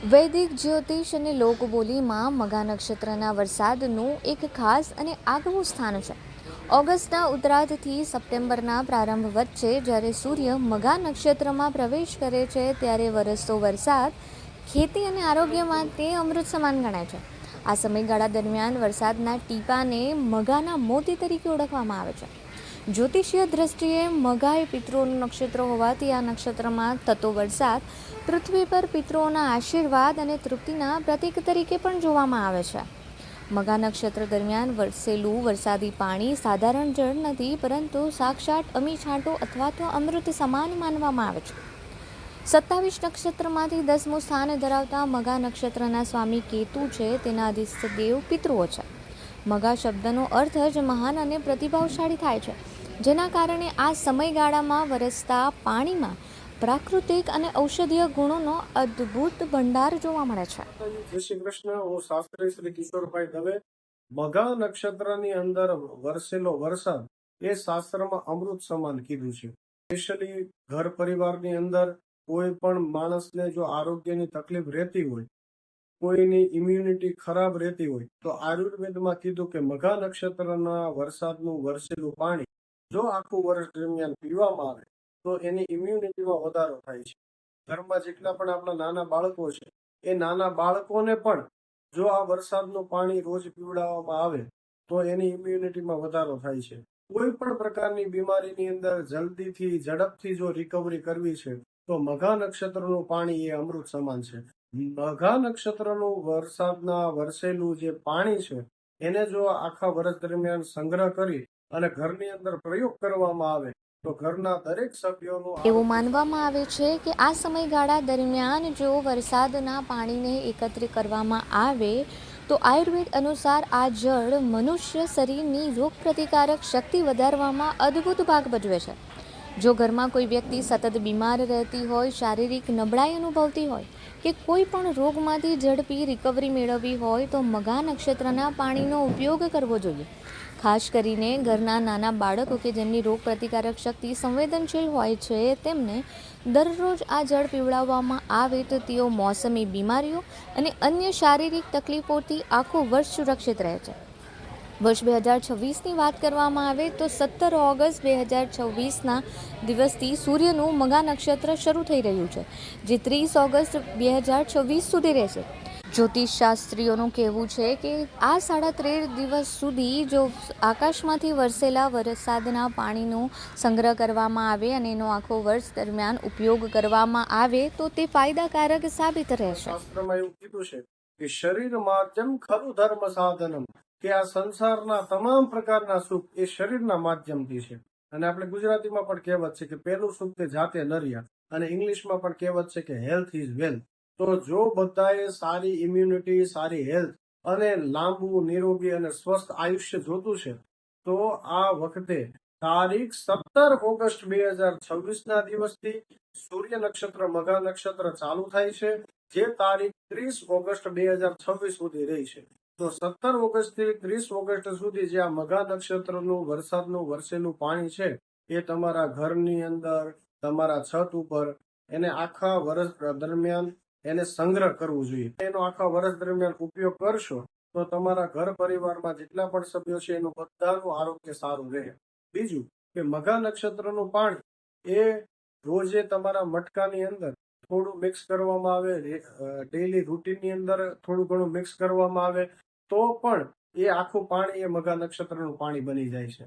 વૈદિક જ્યોતિષ અને લોકબોલીમાં મઘા નક્ષત્રના વરસાદનું એક ખાસ અને આગવું સ્થાન છે. ઓગસ્ટના ઉત્તરાર્ધથી સપ્ટેમ્બરના પ્રારંભ વચ્ચે જ્યારે સૂર્ય મઘા નક્ષત્રમાં પ્રવેશ કરે છે ત્યારે વરસતો વરસાદ ખેતી અને આરોગ્ય માટે અમૃત સમાન ગણાય છે. આ સમયગાળા દરમિયાન વરસાદના ટીપાને મઘાના મોતી તરીકે ઓળખવામાં આવે છે. જ્યોતિષીય દ્રષ્ટિએ મઘા એ પિતૃઓનું નક્ષત્ર હોવાથી આ નક્ષત્રમાં થતો વરસાદ પૃથ્વી પર પિતૃઓના આશીર્વાદ અને તૃપ્તિના પ્રતીક તરીકે પણ જોવામાં આવે છે. મઘા નક્ષત્ર દરમિયાન વરસેલું વરસાદી પાણી સાધારણ જળ નથી, પરંતુ સાક્ષાત અમી છાંટો અથવા તો અમૃત સમાન માનવામાં આવે છે. 27 નક્ષત્રમાંથી 10મું સ્થાન ધરાવતા મઘા નક્ષત્રના સ્વામી કેતુ છે. તેના અધિષ્ઠ દેવ પિતૃઓ છે. મઘા શબ્દનો અર્થ જ મહાન અને પ્રતિભાવશાળી થાય છે, જેના કારણે આ સમયગાળામાં વરસતા પાણીમાં પ્રાકૃતિક અને ઔષધીય ગુણોનો અદ્ભુત ભંડાર જોવા મળે છે. જય શ્રી કૃષ્ણ. હું શાસ્ત્રી શ્રી કિશોરભાઈ દવે. મઘા નક્ષત્રની અંદર વરસેલો વરસાદ એ શાસ્ત્રમાં અમૃત સમાન કીધું છે. સ્પેશિયલી ઘર પરિવારની અંદર કોઈ પણ માણસને જો આરોગ્યની તકલીફ રહેતી હોય, કોઈની ઇમ્યુનિટી ખરાબ રહેતી હોય, તો આયુર્વેદમાં કીધું કે મઘા નક્ષત્રના વરસાદનું વરસેલું પાણી જો આખું વર્ષ દરમિયાન પીવામાં આવે તો એની ઇમ્યુનિટીમાં વધારો થાય છે. ઘરમાં જેટલા પણ આપણા નાના બાળકો છે, એ નાના બાળકોને પણ જો આ વરસાદનું પાણી રોજ પીવડાવવામાં આવે તો એની ઇમ્યુનિટીમાં વધારો થાય છે. કોઈ પણ પ્રકારની બીમારીની અંદર જલ્દીથી ઝડપથી જો રિકવરી કરવી છે તો મઘા નક્ષત્રનું પાણી એ અમૃત સમાન છે. મઘા નક્ષત્રનું વરસાદના વરસેલું જે પાણી છે એને જો આખા વર્ષ દરમિયાન સંગ્રહ કરી અને ઘરની અંદર પ્રયોગ કરવામાં આવે તો ઘરના દરેક સભ્યોનું એવું માનવામાં આવે છે કે આ સમયગાળા દરમિયાન જો વરસાદના પાણીને એકત્રિત કરવામાં આવે તો આયુર્વેદ અનુસાર આ જળ મનુષ્ય શરીરની રોગપ્રતિકારક શક્તિ વધારવામાં અદ્ભુત ભાગ ભજવે છે. જો ઘરમાં કોઈ વ્યક્તિ સતત બીમાર રહેતી હોય, શારીરિક નબળાઈ અનુભવતી હોય કે કોઈ પણ રોગમાંથી ઝડપી રિકવરી મેળવવી હોય તો મઘા નક્ષત્રના પાણીનો ઉપયોગ કરવો જોઈએ. ખાસ કરીને ઘરના નાના બાળકો કે જેમની રોગ પ્રતિકારક શક્તિ સંવેદનશીલ હોય છે, તેમને દરરોજ આ જળ પીવડાવવામાં આવે તો તેઓ મોસમી બીમારીઓ અને અન્ય શારીરિક તકલીફોથી આખું વર્ષ સુરક્ષિત રહે છે. વર્ષ 2026ની વાત કરવામાં આવે તો 17 ઓગસ્ટ 2026ના દિવસથી સૂર્યનું મઘા નક્ષત્ર શરૂ થઈ રહ્યું છે, જે 30 ઓગસ્ટ 2026 સુધી રહેશે. જ્યોતિષ શાસ્ત્રીઓનું કહેવું છે કે આ 13.5 દિવસ સુધી જો આકાશમાંથી વરસેલા વરસાદના પાણીનો સંગ્રહ કરવામાં આવે અને એનો આખો વર્ષ દરમિયાન ઉપયોગ કરવામાં આવે તો તે ફાયદાકારક સાબિત રહેશે. શાસ્ત્રમાં એવું કીધું છે કે શરીર માધ્યમ ખરું ધર્મ સાધનમ, કે આ સંસારના તમામ પ્રકારના સુખ એ શરીરના માધ્યમથી છે. અને આપણે ગુજરાતીમાં પણ કહેવત છે કે પહેલું સુખ તે જાતે નર્યા, અને ઇંગ્લિશમાં પણ કહેવત છે કે હેલ્થ ઇઝ વેલ્થ. તો જો બધાએ સારી ઇમ્યુનિટી, સારી હેલ્થ અને લાંબુ નિરોગી અને સ્વસ્થ આયુષ્ય જોતું છે તો આ વખતે તારીખ 17 ઓગસ્ટ 2026 ના દિવસથી સૂર્ય નક્ષત્ર મઘા નક્ષત્ર ચાલુ થાય છે, જે તારીખ 30 ઓગસ્ટ 2026 સુધી રહી છે. તો 17 ઓગસ્ટ થી 30 ઓગસ્ટ સુધી જે આ મઘા નક્ષત્રનું વરસાદનું વરસેલું પાણી છે એ તમારા ઘરની અંદર, તમારા છત ઉપર એને આખા વર્ષ દરમિયાન એને સંગ્રહ કરવું જોઈએ. એનો આખા વર્ષ દરમિયાન ઉપયોગ કરશો તો તમારા ઘર પરિવારમાં જેટલા પણ સભ્યો છે એનું બધાનું આરોગ્ય સારું રહે. બીજું કે મઘા નક્ષત્રનું પાણી એ રોજે તમારા મટકાની અંદર થોડું મિક્સ કરવામાં આવે, ડેઈલી રૂટીનની અંદર થોડું ઘણું મિક્સ કરવામાં આવે તો પણ એ આખું પાણી એ મઘા નક્ષત્રનું પાણી બની જાય છે.